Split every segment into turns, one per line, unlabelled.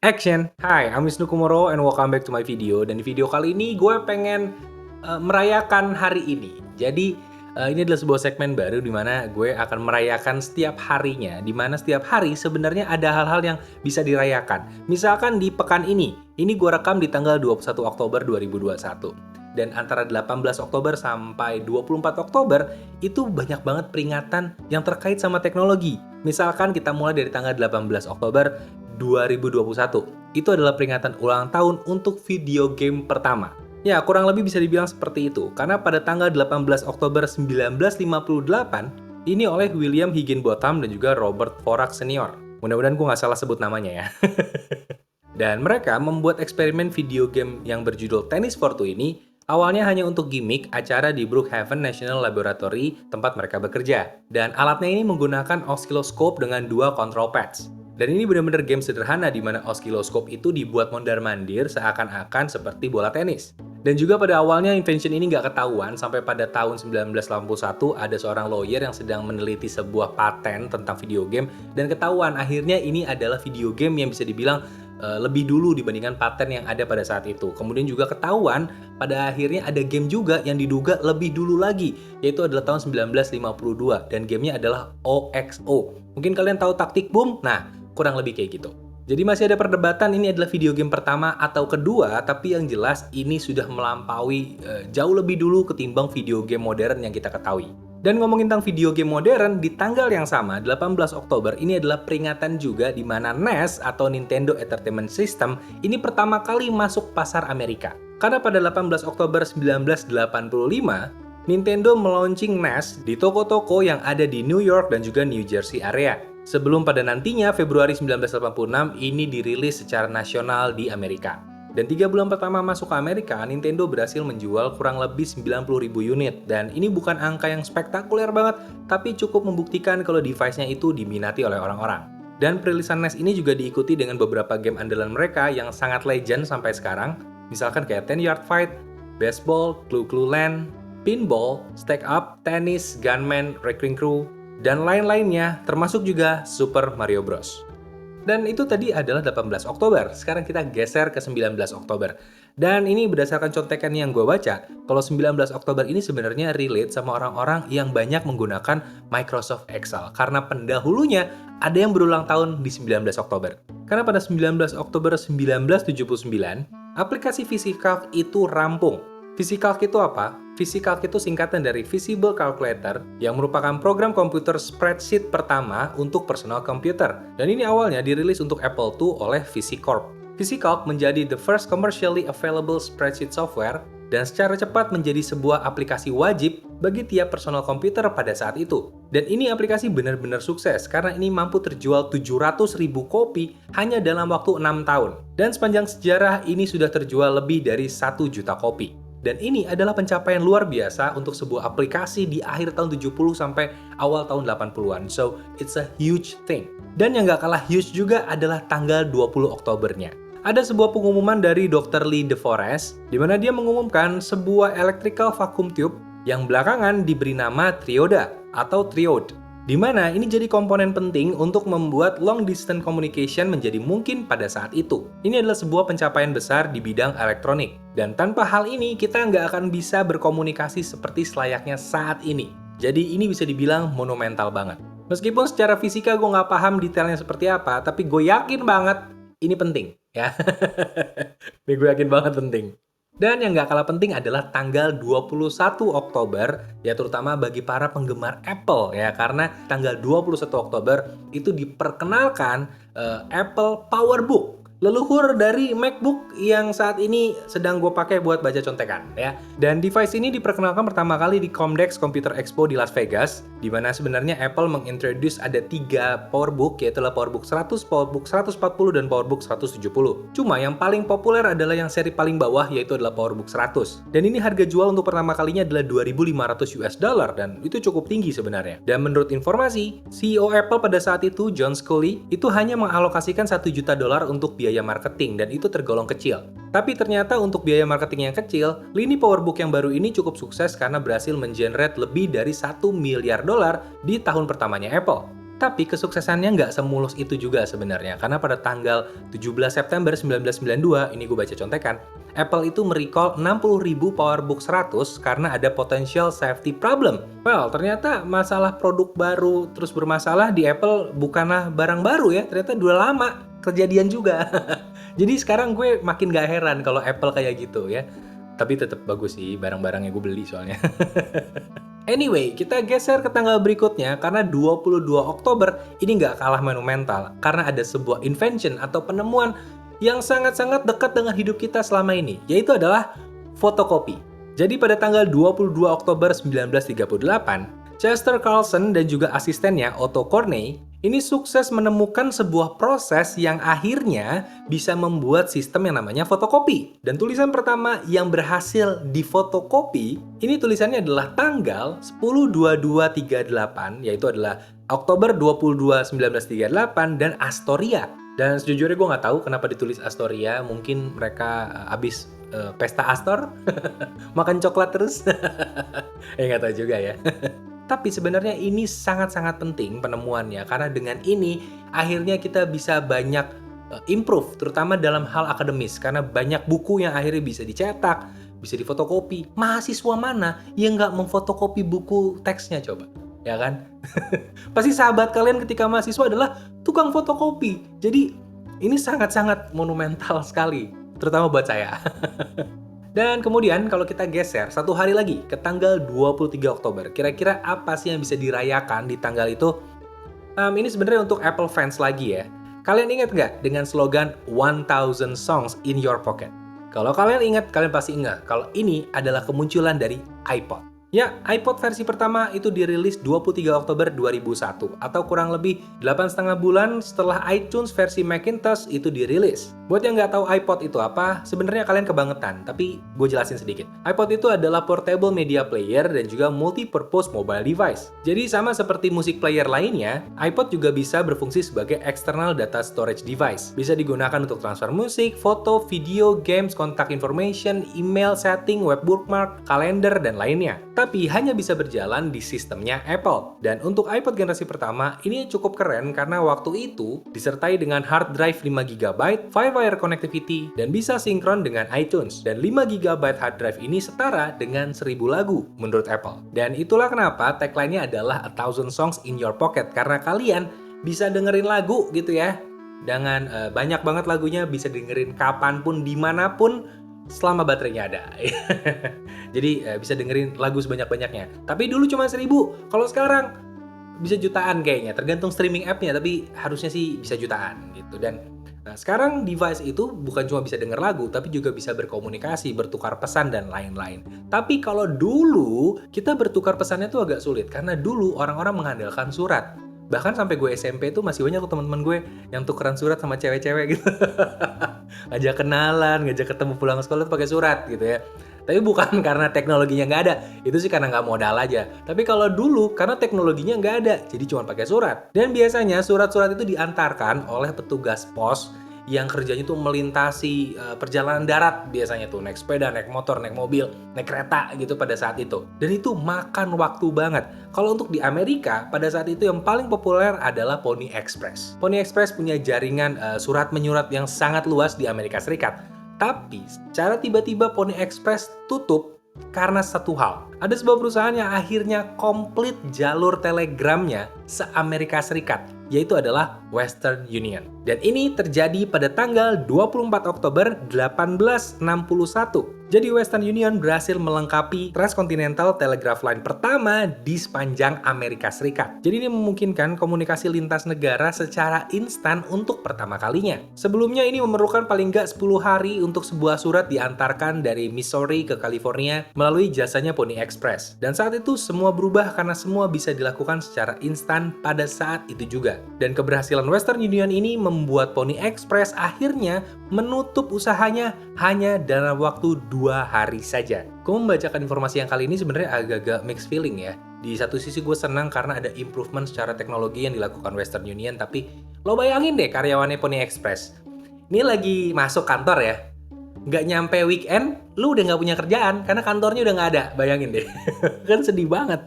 Action! Hai, I'm Wisnu Kumoro and welcome back to my video. Dan di video kali ini gue pengen merayakan hari ini. Jadi ini adalah sebuah segmen baru di mana gue akan merayakan setiap harinya. Di mana setiap hari sebenarnya ada hal-hal yang bisa dirayakan. Misalkan di pekan ini gue rekam di tanggal 21 Oktober 2021. Dan antara 18 Oktober sampai 24 Oktober itu banyak banget peringatan yang terkait sama teknologi. Misalkan kita mulai dari tanggal 18 Oktober 2021. Itu adalah peringatan ulang tahun untuk video game pertama. Ya, kurang lebih bisa dibilang seperti itu. Karena pada tanggal 18 Oktober 1958, ini oleh William Higginbotham dan juga Robert Dvorak Senior. Mudah-mudahan gue nggak salah sebut namanya ya. Dan mereka membuat eksperimen video game yang berjudul Tennis for Two ini awalnya hanya untuk gimmick acara di Brookhaven National Laboratory tempat mereka bekerja. Dan alatnya ini menggunakan oscilloscope dengan dua control pads. Dan ini benar-benar game sederhana di mana oscilloscope itu dibuat mondar-mandir seakan-akan seperti bola tenis. Dan juga pada awalnya invention ini nggak ketahuan sampai pada tahun 1981 ada seorang lawyer yang sedang meneliti sebuah paten tentang video game dan ketahuan akhirnya ini adalah video game yang bisa dibilang lebih dulu dibandingkan paten yang ada pada saat itu. Kemudian juga ketahuan pada akhirnya ada game juga yang diduga lebih dulu lagi, yaitu adalah tahun 1952 dan gamenya adalah OXO. Mungkin kalian tahu Taktik Boom? Nah, kurang lebih kayak gitu. Jadi masih ada perdebatan ini adalah video game pertama atau kedua, tapi yang jelas ini sudah melampaui jauh lebih dulu ketimbang video game modern yang kita ketahui. Dan ngomongin tentang video game modern, di tanggal yang sama, 18 Oktober, ini adalah peringatan juga di mana NES atau Nintendo Entertainment System ini pertama kali masuk pasar Amerika. Karena pada 18 Oktober 1985, Nintendo meluncing NES di toko-toko yang ada di New York dan juga New Jersey area. Sebelum pada nantinya, Februari 1986, ini dirilis secara nasional di Amerika. Dan 3 bulan pertama masuk ke Amerika, Nintendo berhasil menjual kurang lebih 90.000 unit. Dan ini bukan angka yang spektakuler banget, tapi cukup membuktikan kalau device-nya itu diminati oleh orang-orang. Dan perilisan NES ini juga diikuti dengan beberapa game andalan mereka yang sangat legend sampai sekarang. Misalkan kayak 10 Yard Fight, Baseball, Clue Land, Pinball, Stack Up, Tennis, Gunman, Wrecking Crew, dan lain-lainnya, termasuk juga Super Mario Bros. Dan itu tadi adalah 18 Oktober. Sekarang kita geser ke 19 Oktober. Dan ini berdasarkan contekan yang gue baca, kalau 19 Oktober ini sebenarnya relate sama orang-orang yang banyak menggunakan Microsoft Excel. Karena pendahulunya ada yang berulang tahun di 19 Oktober. Karena pada 19 Oktober 1979, aplikasi VisiCalc itu rampung. VisiCalc itu apa? VisiCalc itu singkatan dari Visible Calculator yang merupakan program komputer spreadsheet pertama untuk personal computer. Dan ini awalnya dirilis untuk Apple II oleh VisiCorp. VisiCalc menjadi the first commercially available spreadsheet software dan secara cepat menjadi sebuah aplikasi wajib bagi tiap personal komputer pada saat itu. Dan ini aplikasi benar-benar sukses karena ini mampu terjual 700.000 kopi hanya dalam waktu 6 tahun. Dan sepanjang sejarah ini sudah terjual lebih dari 1 juta kopi. Dan ini adalah pencapaian luar biasa untuk sebuah aplikasi di akhir tahun 70 sampai awal tahun 80-an. So, it's a huge thing. Dan yang gak kalah huge juga adalah tanggal 20 Oktobernya. Ada sebuah pengumuman dari Dr. Lee DeForest, di mana dia mengumumkan sebuah electrical vacuum tube yang belakangan diberi nama Trioda atau Triode. Di mana ini jadi komponen penting untuk membuat long distance communication menjadi mungkin pada saat itu. Ini adalah sebuah pencapaian besar di bidang elektronik. Dan tanpa hal ini, kita nggak akan bisa berkomunikasi seperti selayaknya saat ini. Jadi ini bisa dibilang monumental banget. Meskipun secara fisika gue nggak paham detailnya seperti apa, tapi gue yakin banget ini penting. Ya, ini gue yakin banget penting. Dan yang nggak kalah penting adalah tanggal 21 Oktober, ya terutama bagi para penggemar Apple ya, karena tanggal 21 Oktober itu diperkenalkan Apple PowerBook, leluhur dari MacBook yang saat ini sedang gue pakai buat baca contekan ya. Dan device ini diperkenalkan pertama kali di Comdex Computer Expo di Las Vegas, di mana sebenarnya Apple mengintroduce ada 3 PowerBook, yaitu PowerBook 100, PowerBook 140, dan PowerBook 170. Cuma yang paling populer adalah yang seri paling bawah, yaitu adalah PowerBook 100. Dan ini harga jual untuk pertama kalinya adalah 2.500 US dollar, dan itu cukup tinggi sebenarnya. Dan menurut informasi, CEO Apple pada saat itu, John Sculley, itu hanya mengalokasikan 1 juta dolar untuk biaya marketing, dan itu tergolong kecil. Tapi ternyata untuk biaya marketing yang kecil, lini PowerBook yang baru ini cukup sukses karena berhasil mengenerate lebih dari 1 miliar dolar di tahun pertamanya Apple. Tapi kesuksesannya nggak semulus itu juga sebenarnya, karena pada tanggal 17 September 1992, ini gue baca contekan, Apple itu merecall 60.000 PowerBook 100 karena ada potential safety problem. Well, ternyata masalah produk baru terus bermasalah di Apple bukanlah barang baru ya, ternyata udah lama kejadian juga. Jadi sekarang gue makin gak heran kalau Apple kayak gitu ya. Tapi tetap bagus sih barang-barangnya gue beli soalnya. Anyway, kita geser ke tanggal berikutnya karena 22 Oktober ini nggak kalah monumental karena ada sebuah invention atau penemuan yang sangat-sangat dekat dengan hidup kita selama ini, yaitu adalah fotokopi. Jadi pada tanggal 22 Oktober 1938, Chester Carlson dan juga asistennya Otto Corney ini sukses menemukan sebuah proses yang akhirnya bisa membuat sistem yang namanya fotokopi. Dan tulisan pertama yang berhasil difotokopi, ini tulisannya adalah tanggal 10/22/38, yaitu adalah Oktober 22, 1938, dan Astoria. Dan sejujurnya gue nggak tahu kenapa ditulis Astoria, mungkin mereka abis pesta Astor, makan coklat terus. Nggak tahu juga ya. Tapi sebenarnya ini sangat-sangat penting penemuannya, karena dengan ini akhirnya kita bisa banyak improve, terutama dalam hal akademis, karena banyak buku yang akhirnya bisa dicetak, bisa difotokopi. Mahasiswa mana yang nggak memfotokopi buku teksnya coba? Ya kan? Pasti sahabat kalian ketika mahasiswa adalah tukang fotokopi. Jadi ini sangat-sangat monumental sekali, terutama buat saya. Dan kemudian kalau kita geser satu hari lagi ke tanggal 23 Oktober, kira-kira apa sih yang bisa dirayakan di tanggal itu? Ini sebenarnya untuk Apple fans lagi ya. Kalian ingat nggak dengan slogan 1000 songs in your pocket? Kalau kalian ingat, kalian pasti ingat kalau ini adalah kemunculan dari iPod. Ya, iPod versi pertama itu dirilis 23 Oktober 2001 atau kurang lebih 8,5 bulan setelah iTunes versi Macintosh itu dirilis. Buat yang nggak tahu iPod itu apa, sebenarnya kalian kebangetan, tapi gue jelasin sedikit. iPod itu adalah portable media player dan juga multi-purpose mobile device. Jadi sama seperti musik player lainnya, iPod juga bisa berfungsi sebagai external data storage device. Bisa digunakan untuk transfer musik, foto, video, games, kontak information, email, setting, web bookmark, kalender, dan lainnya. Tapi hanya bisa berjalan di sistemnya Apple. Dan untuk iPod generasi pertama, ini cukup keren karena waktu itu disertai dengan hard drive 5GB, Firewire connectivity, dan bisa sinkron dengan iTunes. Dan 5GB hard drive ini setara dengan 1000 lagu menurut Apple. Dan itulah kenapa tagline-nya adalah 1000 songs in your pocket, karena kalian bisa dengerin lagu gitu ya. Dengan banyak banget lagunya, bisa dengerin kapanpun, dimanapun, selama baterainya ada. Jadi bisa dengerin lagu sebanyak-banyaknya. Tapi dulu cuma 1000, kalau sekarang bisa jutaan kayaknya. Tergantung streaming app-nya, tapi harusnya sih bisa jutaan gitu. Dan sekarang device itu bukan cuma bisa denger lagu, tapi juga bisa berkomunikasi, bertukar pesan, dan lain-lain. Tapi kalau dulu, kita bertukar pesannya tuh agak sulit. Karena dulu orang-orang mengandalkan surat. Bahkan sampai gue SMP tuh masih banyak teman-teman gue yang tukeran surat sama cewek-cewek gitu. Ngajak kenalan, ngajak ketemu pulang sekolah tuh pakai surat gitu ya. Tapi bukan karena teknologinya nggak ada, itu sih karena nggak modal aja. Tapi kalau dulu, karena teknologinya nggak ada, jadi cuma pakai surat. Dan biasanya surat-surat itu diantarkan oleh petugas pos yang kerjanya tuh melintasi perjalanan darat biasanya tuh, naik sepeda, naik motor, naik mobil, naik kereta gitu pada saat itu. Dan itu makan waktu banget. Kalau untuk di Amerika, pada saat itu yang paling populer adalah Pony Express. Pony Express punya jaringan surat menyurat yang sangat luas di Amerika Serikat. Tapi secara tiba-tiba Pony Express tutup karena satu hal. Ada sebuah perusahaan yang akhirnya komplit jalur telegramnya se-Amerika Serikat, yaitu adalah Western Union. Dan ini terjadi pada tanggal 24 Oktober 1861. Jadi Western Union berhasil melengkapi Transcontinental Telegraph Line pertama di sepanjang Amerika Serikat. Jadi ini memungkinkan komunikasi lintas negara secara instan untuk pertama kalinya. Sebelumnya ini memerlukan paling nggak 10 hari untuk sebuah surat diantarkan dari Missouri ke California melalui jasanya Pony Express. Dan saat itu semua berubah karena semua bisa dilakukan secara instan pada saat itu juga. Dan keberhasilan Western Union ini membuat Pony Express akhirnya menutup usahanya hanya dalam waktu 2 hari saja. Gue membacakan informasi yang kali ini sebenarnya agak-agak mixed feeling ya. Di satu sisi gue senang karena ada improvement secara teknologi yang dilakukan Western Union, tapi lo bayangin deh karyawannya Pony Express. Ini lagi masuk kantor ya, nggak nyampe weekend, lu udah nggak punya kerjaan karena kantornya udah nggak ada. Bayangin deh, kan sedih banget.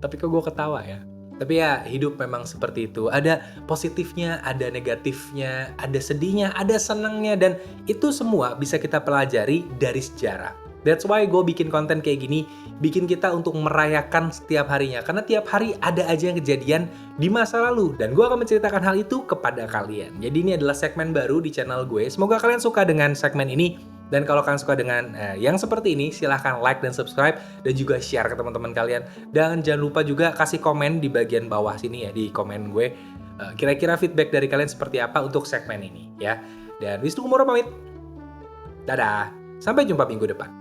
Tapi kok gue ketawa ya. Tapi ya hidup memang seperti itu. Ada positifnya, ada negatifnya, ada sedihnya, ada senangnya, dan itu semua bisa kita pelajari dari sejarah. That's why gue bikin konten kayak gini, bikin kita untuk merayakan setiap harinya. Karena tiap hari ada aja yang kejadian di masa lalu, dan gue akan menceritakan hal itu kepada kalian. Jadi ini adalah segmen baru di channel gue. Semoga kalian suka dengan segmen ini. Dan kalau kalian suka dengan yang seperti ini, silahkan like dan subscribe, dan juga share ke teman-teman kalian. Dan jangan lupa juga kasih komen di bagian bawah sini ya, di komen gue. Kira-kira feedback dari kalian seperti apa untuk segmen ini ya. Dan Wisnu Kumoro pamit. Dadah, sampai jumpa minggu depan.